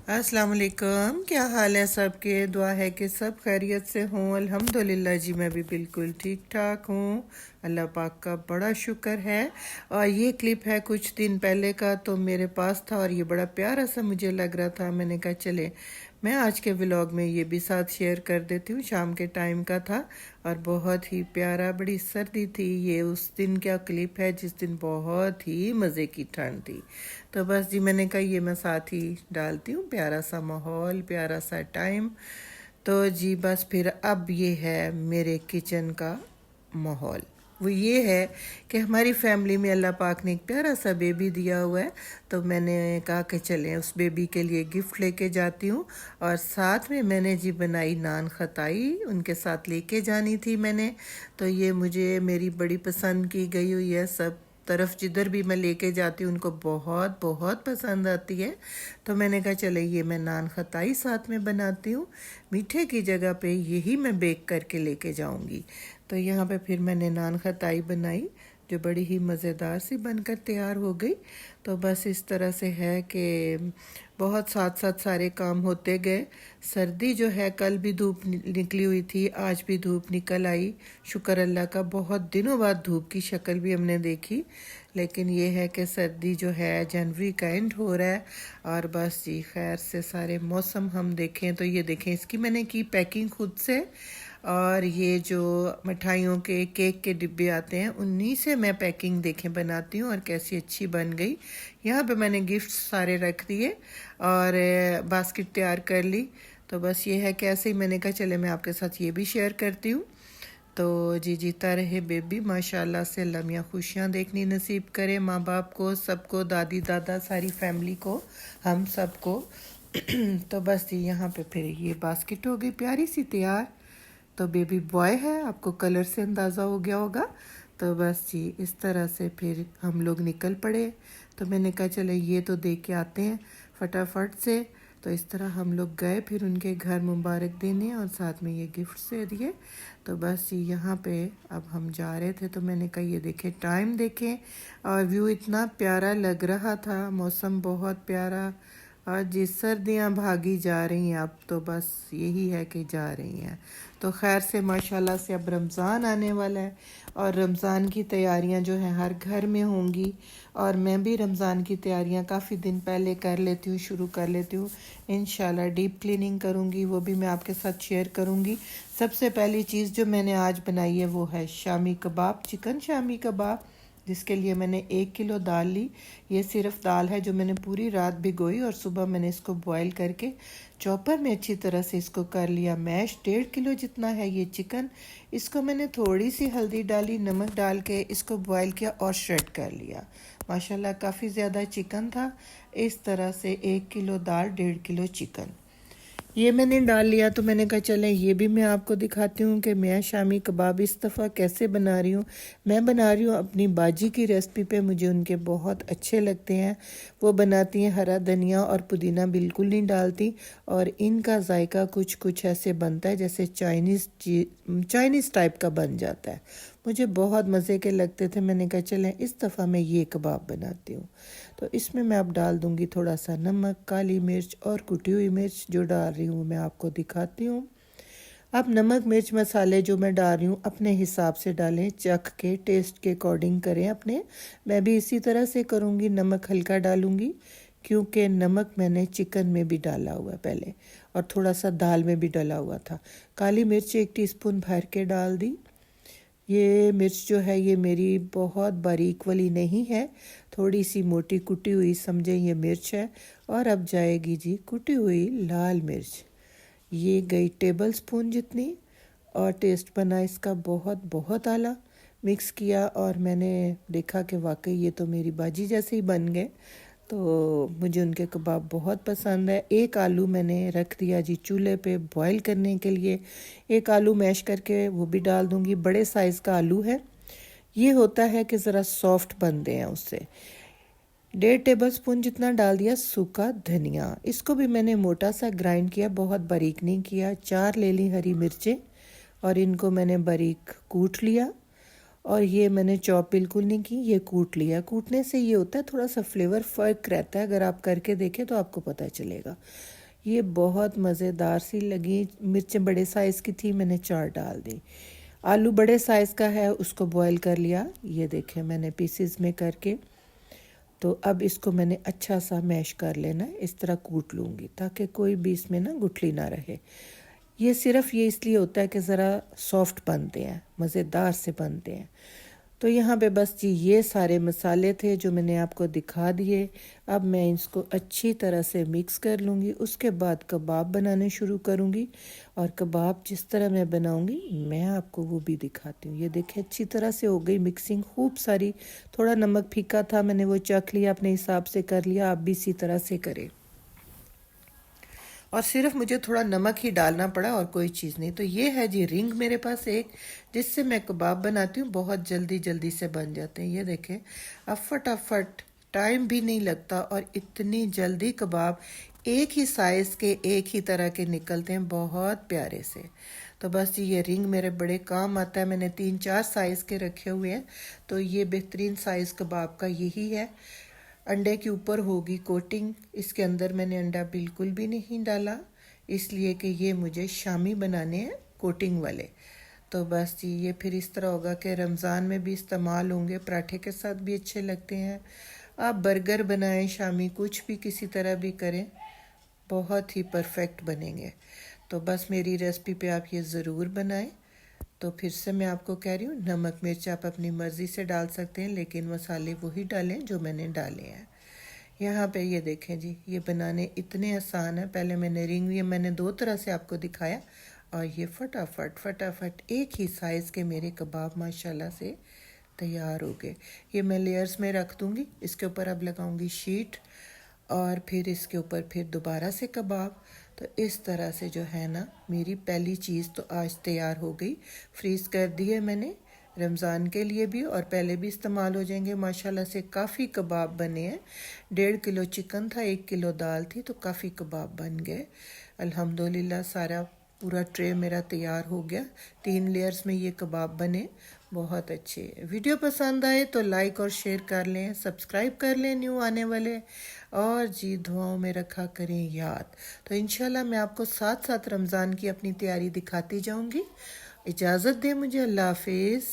अस्सलाम वालेकुम। क्या हाल है सबके? दुआ है कि सब खैरियत से हों। अल्हम्दुलिल्लाह जी, मैं भी बिल्कुल ठीक ठाक हूँ। अल्लाह पाक का बड़ा शुक्र है। और ये क्लिप है कुछ दिन पहले का, तो मेरे पास था और ये बड़ा प्यारा सा मुझे लग रहा था। मैंने कहा चले मैं आज के व्लॉग में ये भी साथ शेयर कर देती हूँ। शाम के टाइम का था और बहुत ही प्यारा, बड़ी सर्दी थी। ये उस दिन का क्लिप है जिस दिन बहुत ही मज़े की ठंड थी। तो बस जी, मैंने कहा ये मैं साथ ही डालती हूँ। प्यारा सा माहौल, प्यारा सा टाइम। तो जी बस फिर अब ये है मेरे किचन का माहौल। वो ये है कि हमारी फैमिली में अल्लाह पाक ने एक प्यारा सा बेबी दिया हुआ है। तो मैंने कहा कि चलें उस बेबी के लिए गिफ्ट लेके जाती हूँ। और साथ में मैंने जी बनाई नान खताई, उनके साथ लेके जानी थी मैंने। तो ये मुझे मेरी बड़ी पसंद की गई हुई है। सब तरफ जिधर भी मैं लेके जाती हूँ उनको बहुत बहुत पसंद आती है। तो मैंने कहा चले ये मैं नान खताई साथ में बनाती हूँ। मीठे की जगह पे यही मैं बेक करके लेके जाऊँगी। तो यहाँ पे फिर मैंने नान खताई बनाई जो बड़ी ही मज़ेदार सी बनकर तैयार हो गई। तो बस इस तरह से है कि बहुत साथ साथ सारे काम होते गए। सर्दी जो है, कल भी धूप निकली हुई थी, आज भी धूप निकल आई। शुक्र अल्लाह का, बहुत दिनों बाद धूप की शक्ल भी हमने देखी। लेकिन ये है कि सर्दी जो है, जनवरी का एंड हो रहा है। और बस जी खैर से सारे मौसम हम देखें तो ये देखें, इसकी मैंने की पैकिंग खुद से। और ये जो मिठाइयों के केक के डिब्बे आते हैं उन्हीं से मैं पैकिंग देखें बनाती हूँ, और कैसी अच्छी बन गई। यहाँ पे मैंने गिफ्ट सारे रख दिए और बास्केट तैयार कर ली। तो बस ये है कि ऐसे ही मैंने कहा चले मैं आपके साथ ये भी शेयर करती हूँ। तो जी जीता रहे बेबी, माशाल्लाह से। अल्लाह मियाँ खुशियाँ देखनी नसीब करे माँ बाप को, सबको, दादी दादा, सारी फैमिली को, हम सबको। तो बस जी यहाँ पे फिर ये बास्केट हो गई प्यारी सी तैयार। तो बेबी बॉय है, आपको कलर से अंदाज़ा हो गया होगा। तो बस जी इस तरह से फिर हम लोग निकल पड़े। तो मैंने कहा चले ये तो दे के आते हैं फटाफट से। तो इस तरह हम लोग गए फिर उनके घर मुबारक देने, और साथ में ये गिफ्ट दे दिए। तो बस जी यहाँ पे अब हम जा रहे थे। तो मैंने कहा ये देखें, टाइम देखें और व्यू इतना प्यारा लग रहा था, मौसम बहुत प्यारा। और जी सर्दियाँ भागी जा रही हैं, अब तो बस यही है कि जा रही हैं। तो खैर से माशाल्लाह से अब रमज़ान आने वाला है और रमज़ान की तैयारियां जो हैं हर घर में होंगी। और मैं भी रमज़ान की तैयारियां काफ़ी दिन पहले कर लेती हूँ, शुरू कर लेती हूँ। इंशाल्लाह डीप क्लीनिंग करूँगी, वो भी मैं आपके साथ शेयर करूँगी। सबसे पहली चीज़ जो मैंने आज बनाई है वो है शामी कबाब, चिकन शामी कबाब, जिसके लिए मैंने 1 किलो दाल ली। ये सिर्फ दाल है जो मैंने पूरी रात भिगोई और सुबह मैंने इसको बॉईल करके चॉपर में अच्छी तरह से इसको कर लिया मैश। 1.5 किलो जितना है ये चिकन। इसको मैंने थोड़ी सी हल्दी डाली, नमक डाल के इसको बॉईल किया और श्रेड कर लिया। माशाल्लाह काफ़ी ज़्यादा चिकन था। इस तरह से 1 किलो दाल, 1.5 किलो चिकन ये मैंने डाल लिया। तो मैंने कहा चलें ये भी मैं आपको दिखाती हूँ कि मैं शामी कबाब इस दफ़ा कैसे बना रही हूँ। मैं बना रही हूँ अपनी बाजी की रेसिपी पे, मुझे उनके बहुत अच्छे लगते हैं। वो बनाती हैं हरा धनिया और पुदीना बिल्कुल नहीं डालती, और इनका जायका कुछ कुछ ऐसे बनता है जैसे चाइनीज़ टाइप का बन जाता है। मुझे बहुत मज़े के लगते थे। मैंने कहा चलें इस दफ़ा मैं ये कबाब बनाती हूँ। तो इसमें मैं अब डाल दूँगी थोड़ा सा नमक, काली मिर्च और कुटी हुई मिर्च। जो डाल रही हूँ मैं आपको दिखाती हूँ। अब नमक मिर्च मसाले जो मैं डाल रही हूँ अपने हिसाब से डालें, चख के टेस्ट के अकॉर्डिंग करें अपने। मैं भी इसी तरह से करूँगी, नमक हल्का डालूँगी क्योंकि नमक मैंने चिकन में भी डाला हुआ है पहले, और थोड़ा सा दाल में भी डाला हुआ था। काली मिर्च 1 टीस्पून भर के डाल दी। ये मिर्च जो है ये मेरी बहुत बारीक वाली नहीं है, थोड़ी सी मोटी कुटी हुई समझें ये मिर्च है। और अब जाएगी जी कुटी हुई लाल मिर्च, ये गई टेबल स्पून जितनी। और टेस्ट बना इसका बहुत बहुत आला। मिक्स किया और मैंने देखा कि वाकई ये तो मेरी बाजी जैसे ही बन गए। तो मुझे उनके कबाब बहुत पसंद है। एक आलू मैंने रख दिया जी चूल्हे पे बॉईल करने के लिए। एक आलू मैश करके वो भी डाल दूंगी, बड़े साइज़ का आलू है। ये होता है कि ज़रा सॉफ्ट बनते हैं उससे। 1.5 टेबलस्पून जितना डाल दिया सूखा धनिया, इसको भी मैंने मोटा सा ग्राइंड किया, बहुत बारीक नहीं किया। 4 ले ली हरी मिर्चें और इनको मैंने बारीक कूट लिया। और ये मैंने चॉप बिल्कुल नहीं की, ये कूट लिया। कूटने से ये होता है थोड़ा सा फ्लेवर फ़र्क रहता है, अगर आप करके देखें तो आपको पता चलेगा। ये बहुत मज़ेदार सी लगी। मिर्चें बड़े साइज़ की थी, मैंने 4 डाल दी। आलू बड़े साइज़ का है, उसको बॉईल कर लिया। ये देखें मैंने पीसेस में करके। तो अब इसको मैंने अच्छा सा मैश कर लेना है, इस तरह कूट लूँगी ताकि कोई भी इसमें ना गुठली ना रहे। ये सिर्फ ये इसलिए होता है कि ज़रा सॉफ्ट बनते हैं, मज़ेदार से बनते हैं। तो यहाँ पे बस जी ये सारे मसाले थे जो मैंने आपको दिखा दिए। अब मैं इसको अच्छी तरह से मिक्स कर लूँगी, उसके बाद कबाब बनाने शुरू करूँगी। और कबाब जिस तरह मैं बनाऊँगी मैं आपको वो भी दिखाती हूँ। ये देखिए अच्छी तरह से हो गई मिक्सिंग खूब सारी। थोड़ा नमक फीका था, मैंने वो चख लिया, अपने हिसाब से कर लिया। आप भी इसी तरह से करें। और सिर्फ मुझे थोड़ा नमक ही डालना पड़ा और कोई चीज़ नहीं। तो ये है जी रिंग मेरे पास एक, जिससे मैं कबाब बनाती हूँ, बहुत जल्दी जल्दी से बन जाते हैं। ये देखें अब फटाफट, टाइम भी नहीं लगता और इतनी जल्दी कबाब एक ही साइज़ के एक ही तरह के निकलते हैं, बहुत प्यारे से। तो बस ये रिंग मेरे बड़े काम आता है। मैंने 3-4 साइज़ के रखे हुए हैं, तो ये बेहतरीन साइज़ कबाब का यही है। अंडे के ऊपर होगी कोटिंग, इसके अंदर मैंने अंडा बिल्कुल भी नहीं डाला, इसलिए कि ये मुझे शामी बनाने हैं कोटिंग वाले। तो बस जी ये फिर इस तरह होगा कि रमज़ान में भी इस्तेमाल होंगे, पराठे के साथ भी अच्छे लगते हैं। आप बर्गर बनाएं शामी, कुछ भी किसी तरह भी करें, बहुत ही परफेक्ट बनेंगे। तो बस मेरी रेसिपी पे आप ये ज़रूर बनाएं। तो फिर से मैं आपको कह रही हूँ, नमक मिर्च आप अपनी मर्ज़ी से डाल सकते हैं, लेकिन मसाले वही डालें जो मैंने डाले हैं। यहाँ पे ये देखें जी, ये बनाने इतने आसान है। पहले मैंने रिंग, ये मैंने 2 तरह से आपको दिखाया, और ये फटाफट फटाफट एक ही साइज़ के मेरे कबाब माशाल्लाह से तैयार हो गए। ये मैं लेयर्स में रख दूँगी, इसके ऊपर अब लगाऊँगी शीट, और फिर इसके ऊपर फिर दोबारा से कबाब। तो इस तरह से जो है ना, मेरी पहली चीज़ तो आज तैयार हो गई। फ्रीज़ कर दी है मैंने, रमज़ान के लिए भी और पहले भी इस्तेमाल हो जाएंगे। माशाल्लाह से काफ़ी कबाब बने हैं। 1.5 किलो चिकन था, 1 किलो दाल थी, तो काफ़ी कबाब बन गए अल्हम्दुलिल्लाह। सारा पूरा ट्रे मेरा तैयार हो गया। 3 लेयर्स में ये कबाब बने, बहुत अच्छे। वीडियो पसंद आए तो लाइक और शेयर कर लें, सब्सक्राइब कर लें न्यू आने वाले, और जी दुआओं में रखा करें याद। तो इंशाल्लाह मैं आपको साथ साथ रमज़ान की अपनी तैयारी दिखाती जाऊंगी। इजाज़त दें मुझे, अल्लाह हाफिज़।